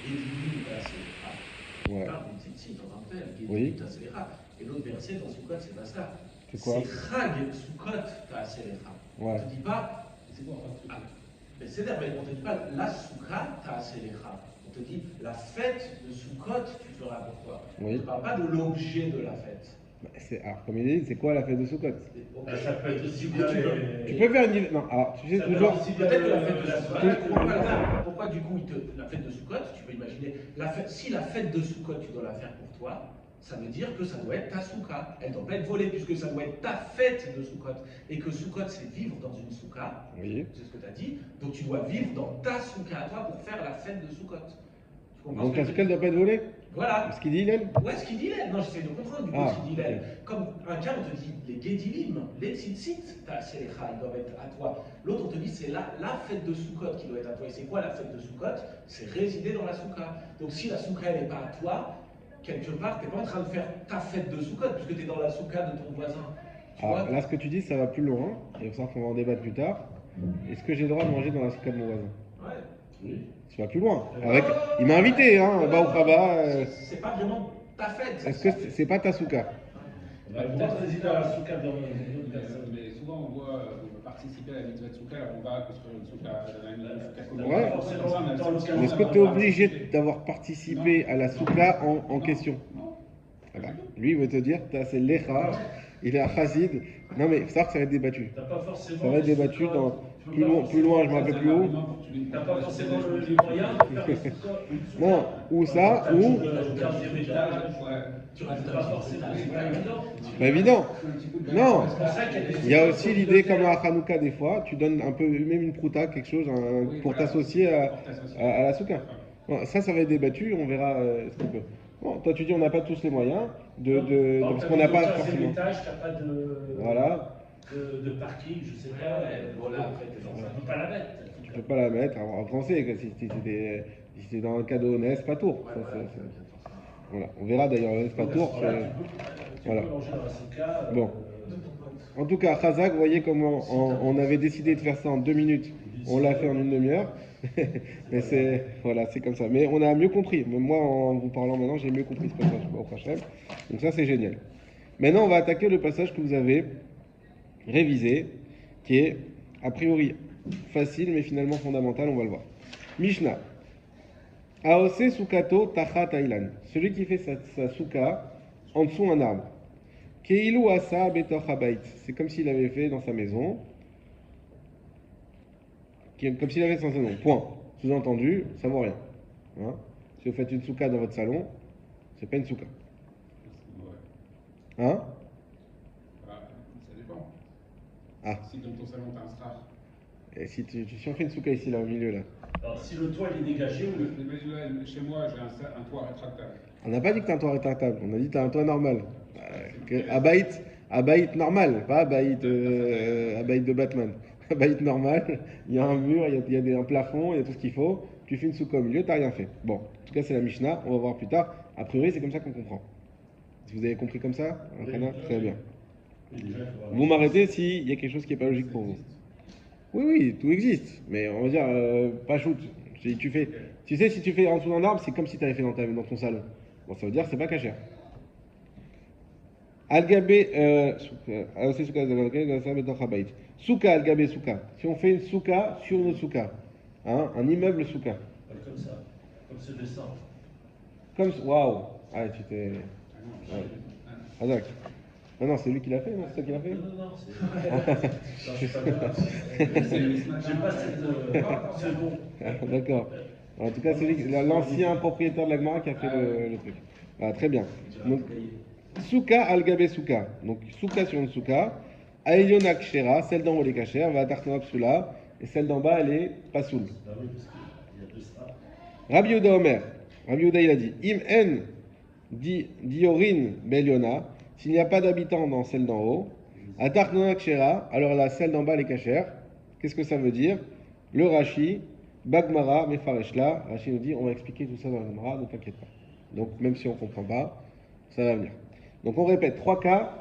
Gédilim Taaselecha. Il Ouais. parle d'une tzitzit en tant que tel, Oui. Gédilim Taaselecha. Et l'autre verset dans Sukkot, c'est pas ça. C'est quoi? C'est Chag Sukkot Taaselecha. On Ouais. ne te dit pas. C'est quoi mais c'est-à-dire, on ne te dit pas la Sukkah Taaselecha. On te dit la fête de Sukkot, tu feras pour toi. Oui. On ne te parle pas de l'objet de la fête. Bah, alors, comme il dit, c'est quoi la fête de Sukkot? Ça peut être aussi Du coup, bien Tu peux faire une. Non, alors, tu sais Ça peut toujours. être aussi peut-être que la fête de la Sukkot, soirée. pourquoi du coup, la fête de Sukkot, tu peux imaginer, si la fête de Sukkot, tu dois la faire pour toi, ça veut dire que ça doit être ta Soukha. Elle ne doit pas être volée, puisque ça doit être ta fête de Sukkot. Et que Sukkot, c'est vivre dans une Soukha. Oui. C'est ce que tu as dit. Donc tu dois vivre dans ta Soukha à toi pour faire la fête de Sukkot. Tu comprends Donc ce la que Soukha ne doit pas être volée? Voilà. Ce qu'il dit, Hillel? Ouais, ce qu'il dit là. Non, j'essaie de comprendre du coup ce qu'il dit là. Comme un cas, on te dit les Gédilim, les Tzitzit, ils doivent être à toi. L'autre, on te dit c'est la fête de Sukkot qui doit être à toi. Et c'est quoi la fête de Sukkot? C'est résider dans la Soukha. Donc si la Soukha elle n'est pas à toi, quelque part, tu n'es pas en train de faire ta fête de Sukkot, puisque tu es dans la Soukha de ton voisin. Tu vois Là, ce que tu dis, ça va plus loin. Et il va falloir qu'on va en débattre plus tard. Est-ce que j'ai le droit de manger dans la Soukha de mon voisin? Ouais. Oui. Tu vas plus loin. Il m'a invité, hein, bas ou Rabat. C'est pas vraiment ta fête. Est-ce que c'est pas ta Soukha? On va peut-être résider à la Soukha dans une autre personne. Mais souvent, on voit participer à la mitzvah de Soukha, on va construire une Soukha, une commune. Ouais. Forcément, dans le Mais est-ce que tu es obligé d'avoir participé à la Soukha en question? Non. Ah bah, lui, il veut te dire, c'est l'Echa, il est un chassid. Non, mais il faut savoir que ça va être débattu. T'as pas forcément. Ça va être débattu dans plus loin, je me rappelle plus où. T'as pas forcément les moyens de faire une Soukha. Non, ou ça, ou. Tu rajoutes Pas forcément. C'est pas évident. C'est pas évident. Non. C'est pour ça qu'il y a des Il y a aussi l'idée, comme à Hanouka, des fois, tu donnes un peu, même une prouta, quelque chose, pour t'associer à la Soukha. Bon, ça va être débattu, on verra ce qu'on peut. Bon, toi, tu dis on n'a pas tous les moyens, parce qu'on n'a pas forcément. étage, t'as pas de. Voilà. De parking, je sais pas. Voilà, après, t'es dans On un. peut pas la mettre. Tu peux pas la mettre en français, que si c'est dans le cas de Honest, pas tour. Ça, voilà. On verra d'ailleurs, Honest, pas tour. Tu Voilà. peux manger dans la Soukha. Bon. En tout cas, Khazak, vous voyez comment on avait décidé de faire ça en 2 minutes. On l'a fait en une demi-heure. Mais c'est comme ça. Mais on a mieux compris. Même moi, en vous parlant maintenant, j'ai mieux compris ce passage au prochain. Donc ça, c'est génial. Maintenant, on va attaquer le passage que vous avez révisé, qui est a priori facile, mais finalement fondamental. On va le voir. Mishnah. Aose sukato tachat ailan. Celui qui fait sa souka en dessous d'un arbre. Keilu asa betoch habait. C'est comme s'il avait fait dans sa maison. Comme s'il avait fait dans sa maison. Point. Sous-entendu, ça vaut rien. Hein? Si vous faites une souka dans votre salon, c'est pas une souka. Hein? Ça dépend. Ah. Si dans ton salon, tu as un strach. Et si on fait une souka ici, là, au milieu, là. Alors, si le toit il est dégagé ou le. Chez moi, j'ai un toit rétractable. On n'a pas dit que t'as un toit rétractable, on a dit que t'as un toit normal. Abaït normal, pas abaït de Batman. Abaït normal, il y a un mur, il y a un plafond, il y a tout ce qu'il faut. Tu fais une souka au milieu, t'as rien fait. Bon, en tout cas, c'est la Mishnah, on va voir plus tard. A priori, c'est comme ça qu'on comprend. Si vous avez compris comme ça, très bien. Vous m'arrêtez s'il y a quelque chose qui n'est pas logique pour vous. Oui, tout existe, mais on va dire pas shoot. Si tu fais en dessous d'un arbre, c'est comme si tu avais fait dans ton salon. Bon, ça veut dire que c'est pas cachère. Al-Gabé, Souka, Al-Gabé, Souka. Si on fait une souka sur une souka, hein, un immeuble souka. Comme ça, comme ce dessin. Waouh! Ah, tu t'es. Hazak. Non, c'est lui qui l'a fait, non? C'est toi qui l'a fait? Non, c'est pas grave. J'ai pas cette. C'est bon. D'accord. En tout cas, c'est l'ancien propriétaire de la Gemara qui a fait le truc. Voilà, très bien. Donc, Souka al-Gabé Souka. Donc, Souka sur une Souka. Aïliona Kshera, celle d'en haut elle est cachère, va Tartana Psula, et celle d'en bas elle est pas soul. Rabbi Yehuda Omer. Rabbi Yehuda il a dit Im en diorin beliona, s'il n'y a pas d'habitants dans celle d'en haut, à Tartana Kshera, alors là celle d'en bas elle est cachère. Qu'est-ce que ça veut dire? Le Rashi, Bagmara, Mefareshla. Rashi nous dit on va expliquer tout ça dans la Gemara, ne t'inquiète pas. Donc, même si on ne comprend pas, ça va venir. Donc, on répète 3 cas.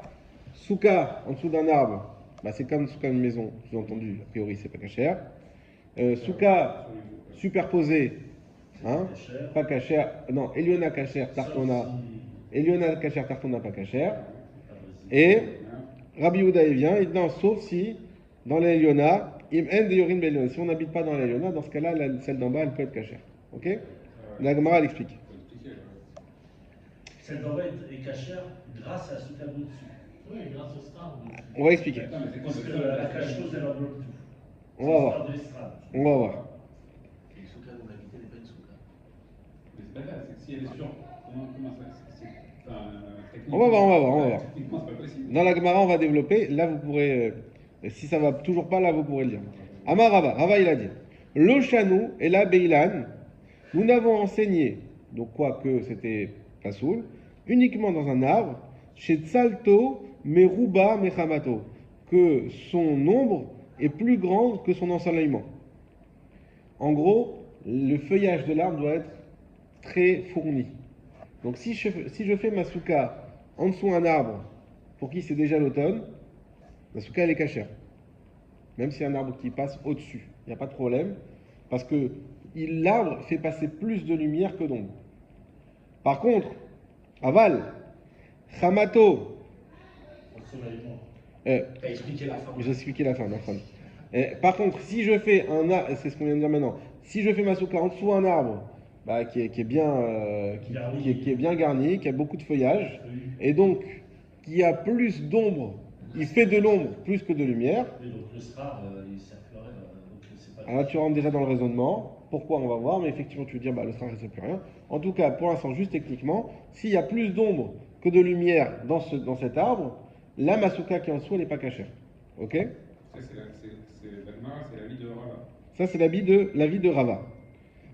Souka en dessous d'un arbre, c'est comme souka une maison, sous-entendu, a priori, c'est pas cachère. Souka superposé, Hein? Pas cachère. Non, Eliona cachère, Tartona. Eliona cachère, Tartona, pas cachère. Et Rabbi Yehuda il vient, il dit non, sauf si dans l'Eliona, im en de yorin b'Eliona. Si on n'habite pas dans l'Eliona, dans ce cas-là, celle d'en bas, elle peut être cachère. Ok? La Gemara, elle explique. Celle d'en bas est cachère grâce à ce tableau dessus. Oui, grâce au star. On va expliquer. Parce que la cacheuse, elle enveloppe tout. On va voir. On va voir. Une souka dont l'habité n'est pas une souka. Mais c'est pas grave, c'est que si elle est sûre, comment ça On va voir. Techniquement, c'est pas possible. Dans la Gemara, on va développer. Là, vous pourrez, si ça va toujours pas, là, vous pourrez le dire. Amar Rava, Rava, il a dit Lo Shanou et la Beilan, nous n'avons enseigné, donc quoi que c'était Pasoul, uniquement dans un arbre, chez Tsalto, Meruba, Mechamato, que son nombre est plus grand que son ensoleillement. En gros, le feuillage de l'arbre doit être très fourni. Donc si je fais ma souka en dessous d'un arbre, pour qui c'est déjà l'automne, la souka elle est cachère. Même s'il y a un arbre qui passe au-dessus, il n'y a pas de problème, parce que l'arbre fait passer plus de lumière que d'ombre. Par contre, aval, Hamato, T'as expliqué la fin. j'ai expliqué la fin, ma femme. Par contre, si je fais un arbre, c'est ce qu'on vient de dire maintenant, si je fais ma souka en dessous d'un arbre, bah, qui est bien garni, qui a beaucoup de feuillage, et donc qui a plus d'ombre, il fait de l'ombre plus que de lumière. Et donc le star, il circulerait. Donc c'est pas. Alors là, tu rentres déjà dans le raisonnement. Pourquoi, on va voir, mais effectivement, tu veux dire, bah, le star, il ne sait plus rien. En tout cas, pour l'instant, juste techniquement, s'il y a plus d'ombre que de lumière dans cet arbre, la masuka qui est en dessous, elle n'est pas cachère. Ok? Ça, c'est la Gemara, c'est l'avis de Rava. Ça, c'est l'avis de Rava.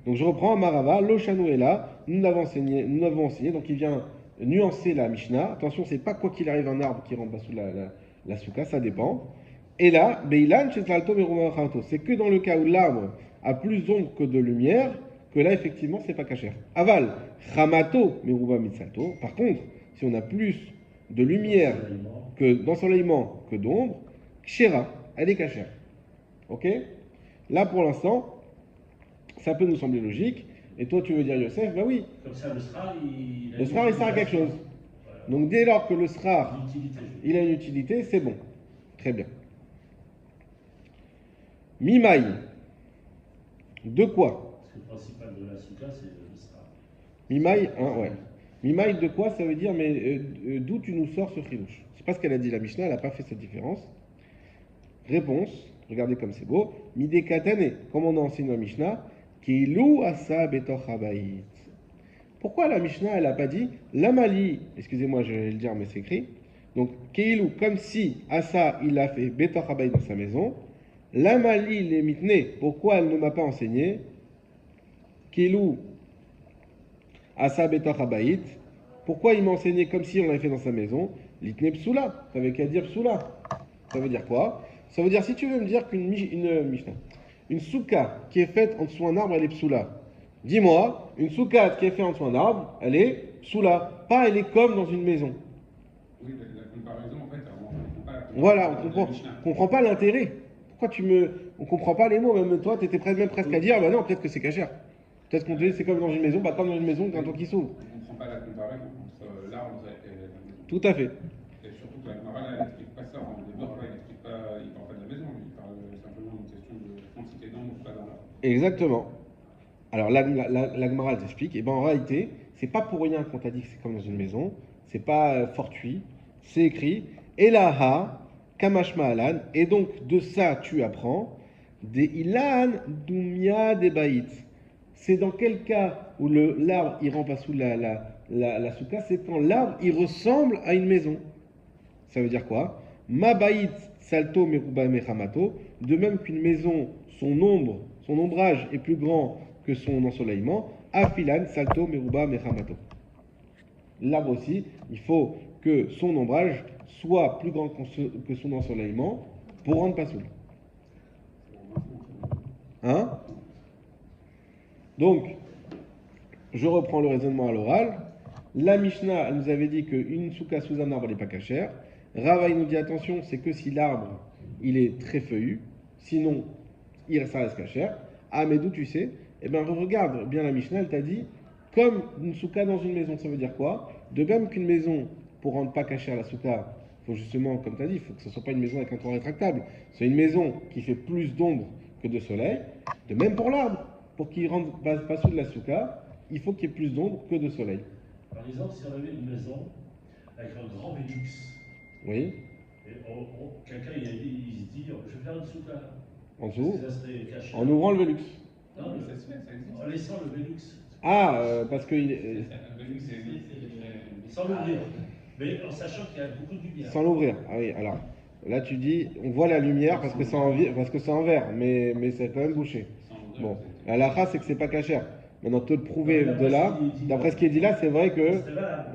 Donc je reprends Marava, Lochanou est là, nous l'avons enseigné, donc il vient nuancer la Mishnah. Attention, c'est pas quoi qu'il arrive un arbre qui rentre sous la souka, ça dépend. Et là, Beilan Chesalto Meruma Khato, c'est que dans le cas où l'arbre a plus d'ombre que de lumière, que là effectivement c'est pas cachère. Aval, Chamato Meruba Mitsalto, par contre, si on a plus de lumière d'ensoleillement que d'ombre, Kshera, elle est cachère. Ok? Là pour l'instant, ça peut nous sembler logique. Et toi, tu veux dire Yosef? Ben oui. Comme ça, le srar, Le srar, il sert à quelque chose. Voilà. Donc, dès lors que le srar, il a une utilité, c'est bon. Très bien. Mimaï. De quoi? Parce que le principal de la souka, c'est le srar. Mimaï, hein, ouais. Mimaï, de quoi? Ça veut dire, mais d'où tu nous sors ce chidouche? C'est pas ce qu'elle a dit, la Mishnah, elle n'a pas fait cette différence. Réponse, regardez comme c'est beau. Midé katane, comme on a enseigné dans la Mishnah, Keilou asa betoch habayit. Pourquoi la Mishnah, elle n'a pas dit Lamali, excusez-moi, je vais le dire, mais c'est écrit. Donc, Keilou, comme si asa, il a fait betoch habayit dans sa maison. Lamali les mitne, pourquoi elle ne m'a pas enseigné Keilou asa betoch habayit. Pourquoi il m'a enseigné comme si on l'avait fait dans sa maison Litne psoula, ça veut qu'à dire psoula. Ça veut dire quoi? Ça veut dire, si tu veux me dire une souka qui est faite en dessous d'un arbre, elle est psoula. Dis-moi, une souka qui est faite en dessous d'un arbre, elle est psoula. Pas elle est comme dans une maison. Oui, la comparaison, en fait, on ne comprend pas. Voilà, on comprend pas l'intérêt. Pourquoi on comprend pas les mots? Même toi, tu étais même presque à dire, bah non, peut-être que c'est cachère. Peut-être qu'on te dit c'est comme dans une maison, pas comme dans une maison qu'un toit qui s'ouvre. On ne comprend pas la comparaison entre l'arbre et la maison. Tout à fait. Et surtout que la Gemara, elle n'explique pas ça. En début, il parle pas de la maison, il parle simplement d'une question de quantité d'ombre ou pas dans l'arbre. Exactement. Alors la Gemara elle t'explique, et ben en réalité, c'est pas pour rien qu'on t'a dit que c'est comme dans une maison, c'est pas fortuit, c'est écrit Elaha Kamashma Alan, et donc de ça tu apprends des Ilan Dumia des Baït. C'est dans quel cas où l'arbre il rentre pas sous la souka, c'est quand l'arbre il ressemble à une maison. Ça veut dire quoi? Ma Baït Salto Meruba Mechamato, de même qu'une maison, son ombrage est plus grand que son ensoleillement, Afilan Salto Meruba Mechamato. L'arbre aussi, il faut que son ombrage soit plus grand que son ensoleillement pour rendre pasoul. Hein? Donc, je reprends le raisonnement à l'oral. La Mishnah, elle nous avait dit qu'une souka sous un arbre n'est pas cachère. Rava, il nous dit attention, c'est que si l'arbre, il est très feuillu, sinon, ça reste cachère. Ah, mais d'où tu sais? Eh bien, regarde bien la Mishnah, elle t'a dit, comme une souka dans une maison, ça veut dire quoi? De même qu'une maison, pour rendre pas cachère la souka, il faut justement, comme tu as dit, il faut que ce ne soit pas une maison avec un toit rétractable. C'est une maison qui fait plus d'ombre que de soleil. De même pour l'arbre, pour qu'il rentre pas sous de la souka, il faut qu'il y ait plus d'ombre que de soleil. Par exemple, si on avait une maison avec un grand Velux, Oui, et quelqu'un il se dit, je vais faire une souka là. en dessous, Est-ce que ça serait caché? en ouvrant le Velux. Non, Mais mais ça se fait, ça existe. en laissant le Velux. Ah, parce que Sans l'ouvrir. Mais en sachant qu'il y a beaucoup de lumière. sans l'ouvrir. Ah oui, alors là tu dis, on voit la lumière parce que c'est en verre, mais c'est quand même bouché. Bon, la halakha, c'est que c'est pas cachère. Maintenant, te le prouver de là, d'après ce qui est dit là, c'est vrai que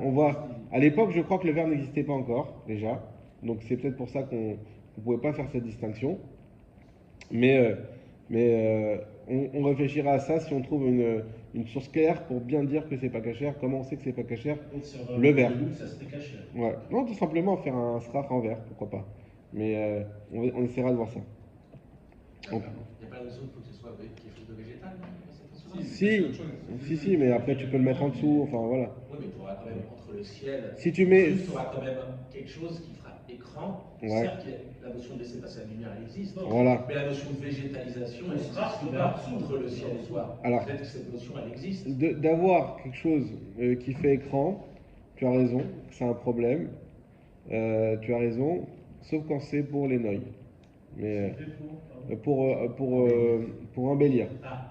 on voit. À l'époque, je crois que le verre n'existait pas encore déjà, donc c'est peut-être pour ça qu'on ne pouvait pas faire cette distinction. Mais on réfléchira à ça si on trouve une source claire pour bien dire que c'est pas cachère. Comment on sait que c'est pas cachère? Le verre. Ça serait caché. Ouais. Non, tout simplement faire un sraf en verre, pourquoi pas. Mais on essaiera de voir ça. Il n'y a pas raison pour que ce soit avec quelque chose de végétal, non? Si, mais après tu peux le mettre en dessous, enfin voilà. Oui, mais tu auras quand même entre le ciel. Si tu mets. Tu auras quand même quelque chose qui fera écran. Ouais. Certes, la notion de laisser passer la lumière, elle existe. Voilà. Mais la notion de végétalisation, elle existe sera pas entre le ciel et toi. Alors, peut-être que cette notion, elle existe. D'avoir quelque chose qui fait écran, tu as raison, c'est un problème. Tu as raison, sauf quand c'est pour les noyaux. Mais pour embellir. Ah.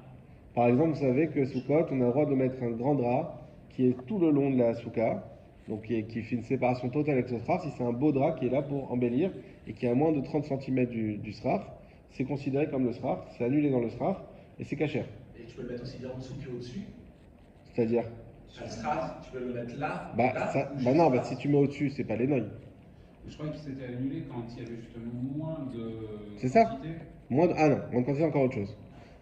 Par exemple, vous savez que Soukot, on a le droit de mettre un grand drap qui est tout le long de la souka, donc qui fait une séparation totale avec ce sraf. Si c'est un beau drap qui est là pour embellir et qui est à moins de 30 cm du sraf, c'est considéré comme le sraf, c'est annulé dans le sraf et c'est cachère. Et tu peux le mettre aussi bien en dessous qu'au-dessus. C'est-à-dire Le sraf, tu peux le mettre là. Non, si tu mets au-dessus, c'est pas les noyaux. Je crois que c'était annulé quand il y avait justement moins de. C'est ça? quantité. Moins de quantité, c'est encore autre chose.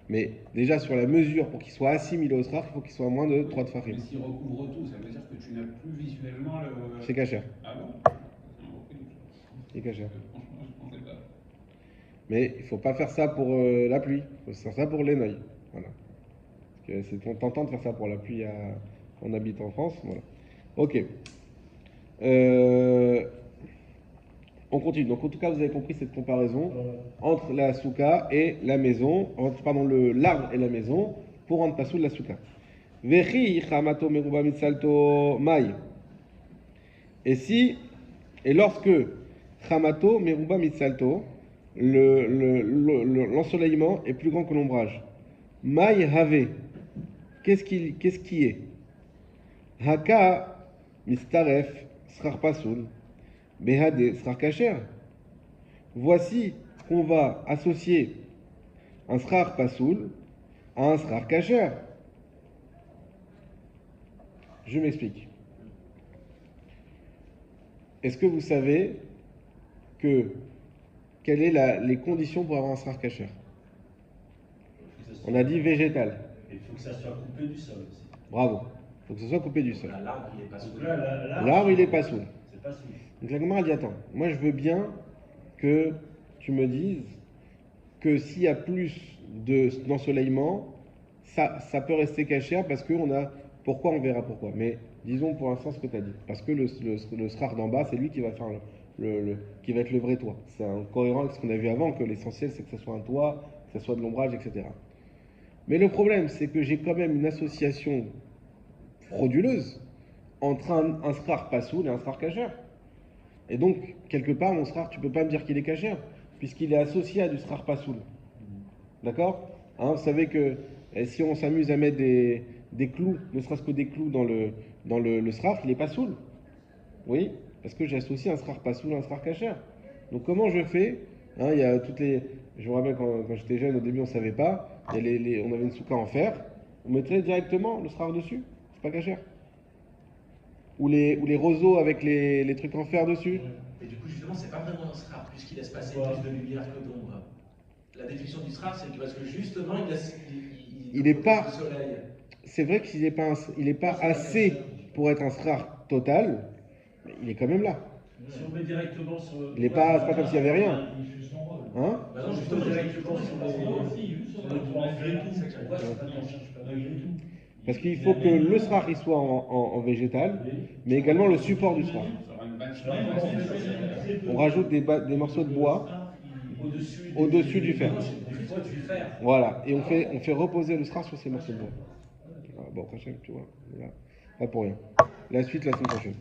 Mais déjà sur la mesure, pour qu'il soit assimilé au sraf, il faut qu'il soit à moins de 3 tfachim. Mais s'il recouvre tout, ça veut dire que tu n'as plus visuellement le. C'est cachère. Ah bon? C'est cachère. Franchement, je pensais pas. Mais il ne faut pas faire ça pour la pluie, il faut faire ça pour les noyaux. Voilà. Parce que c'est tentant de faire ça pour la pluie on habite en France. Voilà. Ok. On continue. Donc en tout cas, vous avez compris cette comparaison entre la souka et la maison, pardon, l'arbre et la maison, pour rendre pas sous de la souka. Vechi chamato meruba mitsalto mai. Et lorsque chamato meruba mitsalto, l'ensoleillement est plus grand que l'ombrage. Mai have. Qu'est-ce qui est? Haka mistaref srar pasul. Behade srar kacher. Voici qu'on va associer un srar pasoul à un srar kacher. Je m'explique. Est-ce que vous savez quelles sont les conditions pour avoir un srar kacher? On a dit végétal. Il faut que ça soit coupé du sol aussi. Bravo. Il faut que ce soit coupé du sol. L'arbre, il est pas sous. L'arbre, il est pas sous. C'est pas sous. Donc la Gemara dit attends, moi je veux bien que tu me dises que s'il y a plus d'ensoleillement, ça peut rester cachère parce qu'on a. Pourquoi, on verra pourquoi. Mais disons pour l'instant ce que tu as dit. Parce que le srar d'en bas, c'est lui qui va faire qui va être le vrai toit. C'est cohérent avec ce qu'on a vu avant, que l'essentiel c'est que ce soit un toit, que ce soit de l'ombrage, etc. Mais le problème, c'est que j'ai quand même une association frauduleuse entre un srar pasoul et un srar cachère. Et donc, quelque part, mon srar, tu ne peux pas me dire qu'il est cachère, puisqu'il est associé à du srar pasoul. D'accord? Vous savez que si on s'amuse à mettre des clous, ne serait-ce que des clous dans le srar, il est pasoul. Oui? Parce que j'associe un srar pasoul à un srar cachère. Donc, comment je fais? Il y a toutes les. Je me rappelle quand j'étais jeune, au début, on ne savait pas. On avait une souka en fer. On mettrait directement le srar dessus. C'est pas cachère. Ou les roseaux avec les trucs en fer dessus. Et du coup, justement, c'est pas vraiment un srar, puisqu'il laisse passer plus de lumière que d'ombre. La définition du srar, c'est parce que justement, il est pas. Le soleil. C'est vrai qu'il n'est pas assez pour être un srar total, mais il est quand même là. Si on met directement sur. Il n'est pas comme s'il n'y avait rien. Hein? Bah non, justement, les agriculteurs, ils sont pas Parce qu'il faut que le srar il soit en végétal, mais également le support du srar. Ça aura une bâche. On rajoute des morceaux de bois au-dessus du fer. Voilà, et on fait reposer le srar sur ces morceaux de bois. Voilà, bon, prochain, tu vois, voilà. Pas pour rien. La suite la semaine prochaine.